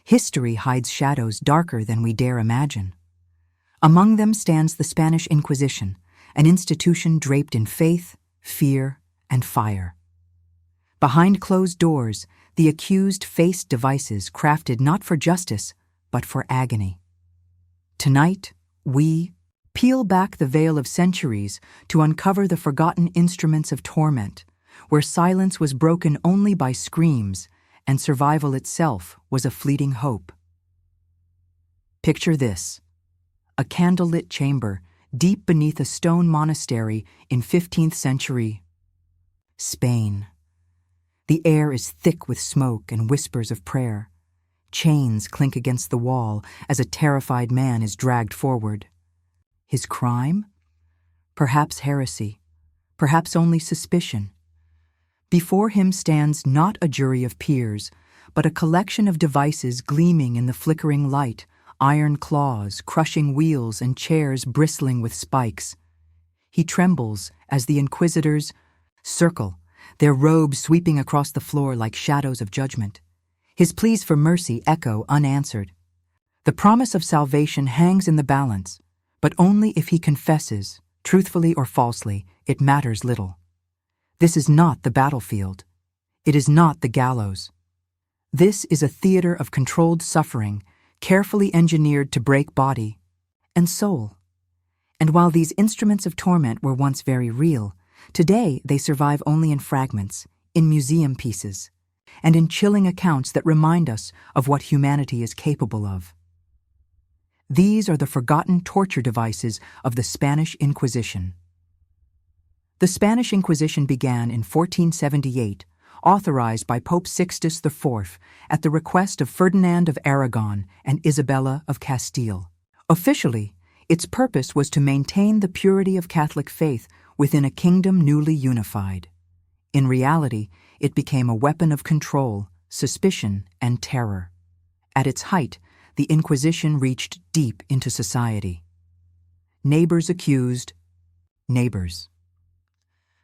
History hides shadows darker than we dare imagine. Among them stands the Spanish Inquisition, an institution draped in faith, fear, and fire. Behind closed doors, the accused faced devices crafted not for justice, but for agony. Tonight, we peel back the veil of centuries to uncover the forgotten instruments of torment, where silence was broken only by screams and survival itself was a fleeting hope. Picture this: a candlelit chamber deep beneath a stone monastery in 15th century Spain. The air is thick with smoke and whispers of prayer. Chains clink against the wall as a terrified man is dragged forward. His crime? Perhaps heresy, perhaps only suspicion. Before him stands not a jury of peers, but a collection of devices gleaming in the flickering light, iron claws, crushing wheels, and chairs bristling with spikes. He trembles as the inquisitors circle, their robes sweeping across the floor like shadows of judgment. His pleas for mercy echo unanswered. The promise of salvation hangs in the balance, but only if he confesses, truthfully or falsely. It matters little. This is not the battlefield. It is not the gallows. This is a theater of controlled suffering, carefully engineered to break body and soul. And while these instruments of torment were once very real, today they survive only in fragments, in museum pieces, and in chilling accounts that remind us of what humanity is capable of. These are the forgotten torture devices of the Spanish Inquisition. The Spanish Inquisition began in 1478, authorized by Pope Sixtus IV at the request of Ferdinand of Aragon and Isabella of Castile. Officially, its purpose was to maintain the purity of Catholic faith within a kingdom newly unified. In reality, it became a weapon of control, suspicion, and terror. At its height, the Inquisition reached deep into society. Neighbors accused neighbors.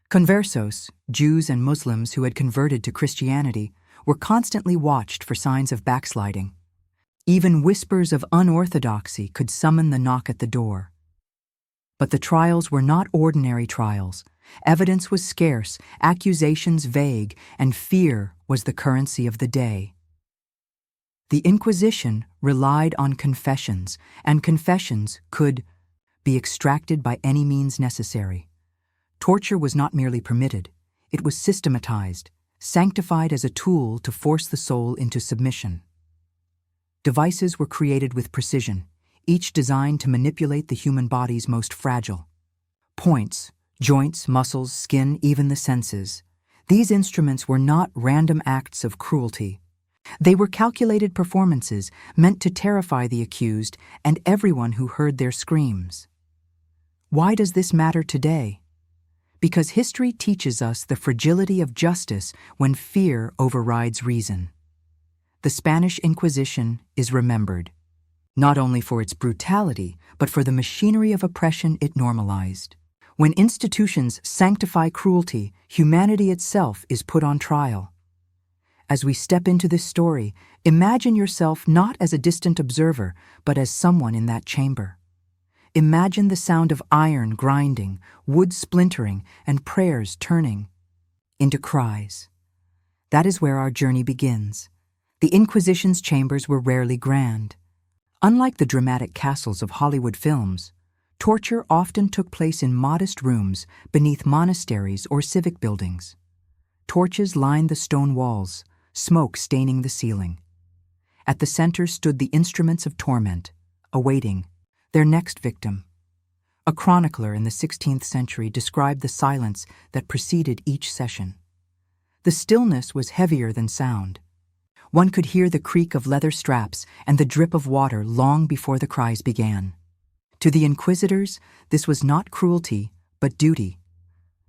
Conversos, Jews and Muslims who had converted to Christianity, were constantly watched for signs of backsliding. Even whispers of unorthodoxy could summon the knock at the door. But the trials were not ordinary trials. Evidence was scarce, accusations vague, and fear was the currency of the day. The Inquisition relied on confessions, and confessions could be extracted by any means necessary. Torture was not merely permitted, it was systematized, sanctified as a tool to force the soul into submission. Devices were created with precision, each designed to manipulate the human body's most fragile points, joints, muscles, skin, even the senses. These instruments were not random acts of cruelty. They were calculated performances meant to terrify the accused and everyone who heard their screams. Why does this matter today? Because history teaches us the fragility of justice when fear overrides reason. The Spanish Inquisition is remembered, not only for its brutality, but for the machinery of oppression it normalized. When institutions sanctify cruelty, humanity itself is put on trial. As we step into this story, imagine yourself not as a distant observer, but as someone in that chamber. Imagine the sound of iron grinding, wood splintering, and prayers turning into cries. That is where our journey begins. The Inquisition's chambers were rarely grand. Unlike the dramatic castles of Hollywood films, torture often took place in modest rooms beneath monasteries or civic buildings. Torches lined the stone walls, smoke staining the ceiling. At the center stood the instruments of torment, awaiting their next victim. A chronicler in the 16th century described the silence that preceded each session. The stillness was heavier than sound. One could hear the creak of leather straps and the drip of water long before the cries began. To the inquisitors, this was not cruelty, but duty.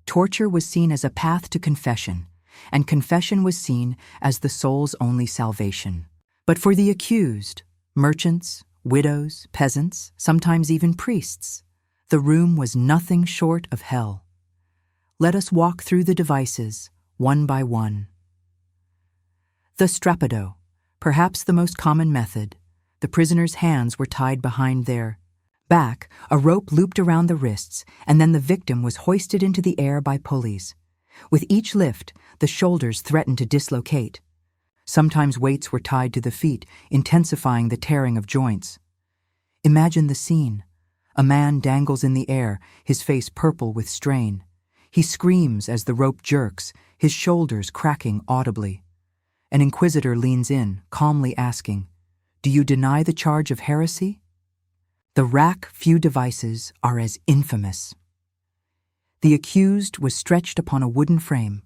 Torture was seen as a path to confession, and confession was seen as the soul's only salvation. But for the accused, merchants, widows, peasants, sometimes even priests, the room was nothing short of hell. Let us walk through the devices, one by one. The strappado, Perhaps the most common method, the prisoner's hands were tied behind their back, a rope looped around the wrists, and then the victim was hoisted into the air by pulleys. With each lift, the shoulders threatened to dislocate. Sometimes weights were tied to the feet, intensifying the tearing of joints. Imagine the scene. A man dangles in the air, his face purple with strain. He screams as the rope jerks, his shoulders cracking audibly. An inquisitor leans in, calmly asking, "Do you deny the charge of heresy?" The rack few devices are as infamous. The accused was stretched upon a wooden frame.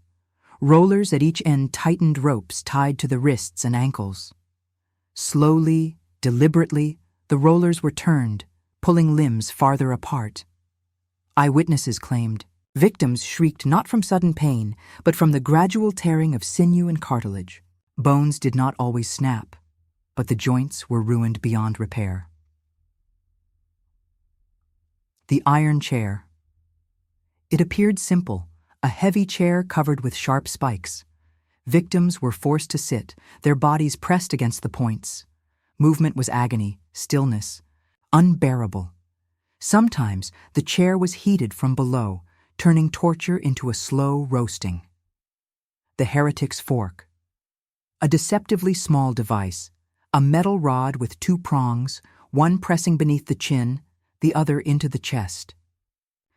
Rollers at each end tightened ropes tied to the wrists and ankles. Slowly, deliberately, the rollers were turned, pulling limbs farther apart. Eyewitnesses claimed victims shrieked not from sudden pain, but from the gradual tearing of sinew and cartilage. Bones did not always snap, but the joints were ruined beyond repair. The iron chair. It appeared simple, a heavy chair covered with sharp spikes. Victims were forced to sit, their bodies pressed against the points. Movement was agony, stillness, unbearable. Sometimes the chair was heated from below, turning torture into a slow roasting. The heretic's fork. A deceptively small device, a metal rod with two prongs, one pressing beneath the chin, the other into the chest.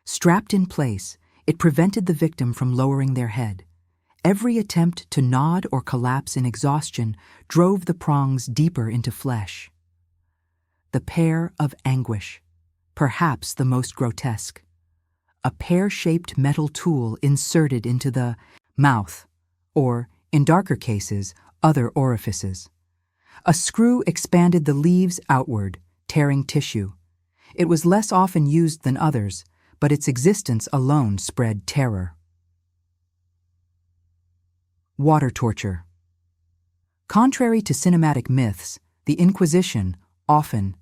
Strapped in place, it prevented the victim from lowering their head. Every attempt to nod or collapse in exhaustion drove the prongs deeper into flesh. The pear of anguish, perhaps the most grotesque. A pear-shaped metal tool inserted into the mouth, or, in darker cases, other orifices. A screw expanded the leaves outward, tearing tissue. It was less often used than others, but its existence alone spread terror. Water torture. Contrary to cinematic myths, the Inquisition often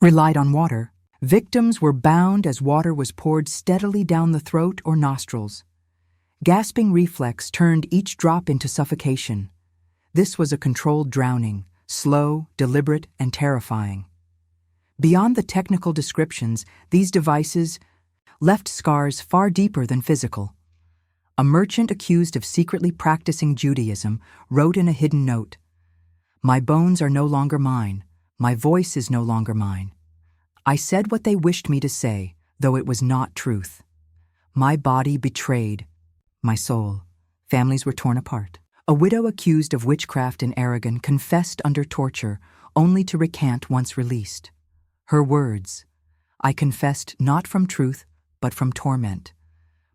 relied on water. Victims were bound as water was poured steadily down the throat or nostrils. Gasping reflex turned each drop into suffocation. This was a controlled drowning, slow, deliberate, and terrifying. Beyond the technical descriptions, these devices left scars far deeper than physical. A merchant accused of secretly practicing Judaism wrote in a hidden note, "My bones are no longer mine. My voice is no longer mine. I said what they wished me to say, though it was not truth. My body betrayed my soul." Families were torn apart. A widow accused of witchcraft in Aragon confessed under torture, only to recant once released. Her words, "I confessed not from truth, but from torment.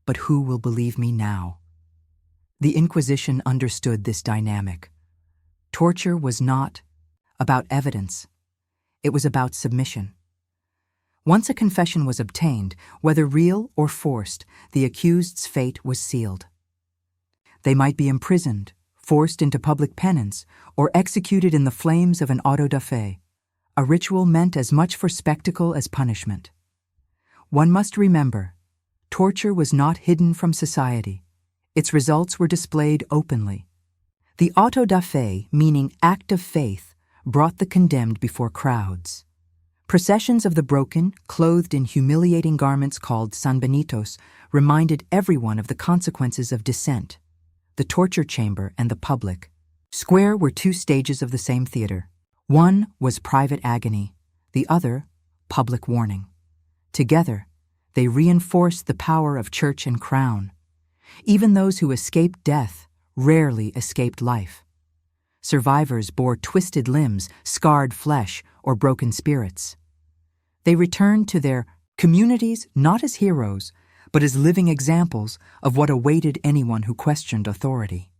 But who will believe me now?" The Inquisition understood this dynamic. Torture was not about evidence. It was about submission. Once a confession was obtained, whether real or forced, the accused's fate was sealed. They might be imprisoned, forced into public penance, or executed in the flames of an auto da fe, a ritual meant as much for spectacle as punishment. One must remember, torture was not hidden from society. Its results were displayed openly. The auto da fe, meaning act of faith, brought the condemned before crowds. Processions of the broken, clothed in humiliating garments called sanbenitos, reminded everyone of the consequences of dissent. The torture chamber and the public square were two stages of the same theater. One was private agony, the other, public warning. Together, they reinforced the power of church and crown. Even those who escaped death rarely escaped life. Survivors bore twisted limbs, scarred flesh, or broken spirits. They returned to their communities not as heroes, but as living examples of what awaited anyone who questioned authority.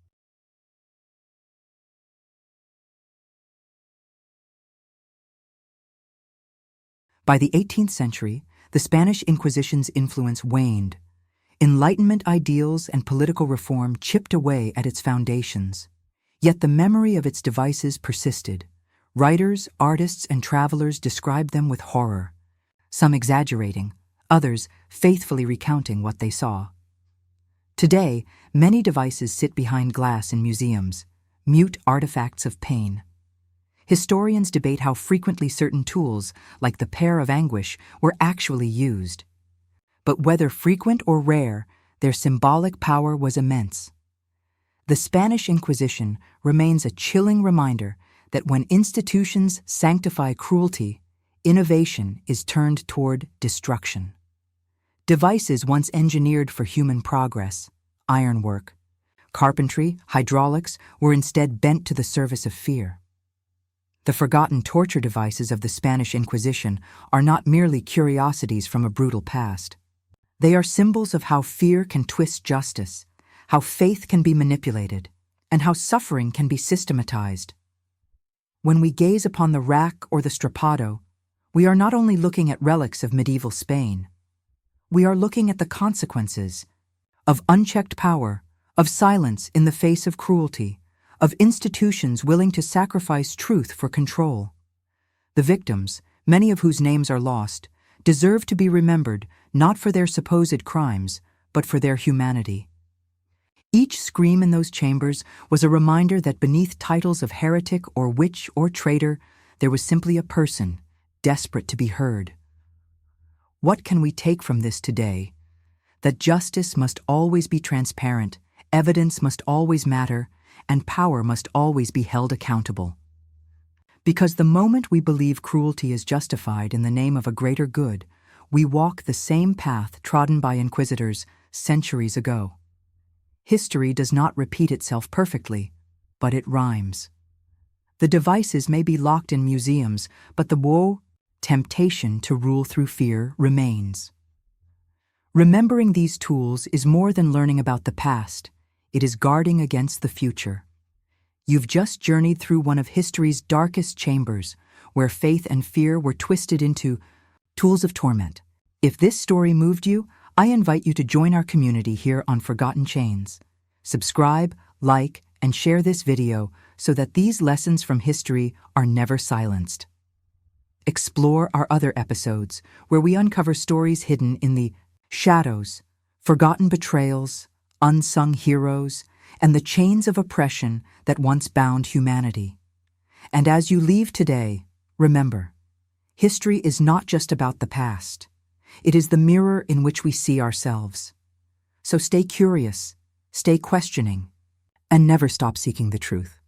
By the 18th century, the Spanish Inquisition's influence waned. Enlightenment ideals and political reform chipped away at its foundations. Yet the memory of its devices persisted. Writers, artists, and travelers described them with horror, some exaggerating, others faithfully recounting what they saw. Today, many devices sit behind glass in museums, mute artifacts of pain. Historians debate how frequently certain tools, like the pear of anguish, were actually used. But whether frequent or rare, their symbolic power was immense. The Spanish Inquisition remains a chilling reminder that when institutions sanctify cruelty, innovation is turned toward destruction. Devices once engineered for human progress, ironwork, carpentry, hydraulics, were instead bent to the service of fear. The forgotten torture devices of the Spanish Inquisition are not merely curiosities from a brutal past. They are symbols of how fear can twist justice, how faith can be manipulated, and how suffering can be systematized. When we gaze upon the rack or the strappado, we are not only looking at relics of medieval Spain. We are looking at the consequences of unchecked power, of silence in the face of cruelty, of institutions willing to sacrifice truth for control. The victims, many of whose names are lost, deserve to be remembered not for their supposed crimes, but for their humanity. Each scream in those chambers was a reminder that beneath titles of heretic or witch or traitor, there was simply a person, desperate to be heard. What can we take from this today? That justice must always be transparent, evidence must always matter, and power must always be held accountable. Because the moment we believe cruelty is justified in the name of a greater good, we walk the same path trodden by inquisitors centuries ago. History does not repeat itself perfectly, but it rhymes. The devices may be locked in museums, but the temptation to rule through fear remains. Remembering these tools is more than learning about the past. It is guarding against the future. You've just journeyed through one of history's darkest chambers, where faith and fear were twisted into tools of torment. If this story moved you, I invite you to join our community here on Forgotten Chains. Subscribe, like, and share this video so that these lessons from history are never silenced. Explore our other episodes, where we uncover stories hidden in the shadows, forgotten betrayals, unsung heroes, and the chains of oppression that once bound humanity. And as you leave today, remember, history is not just about the past. It is the mirror in which we see ourselves. So stay curious, stay questioning, and never stop seeking the truth.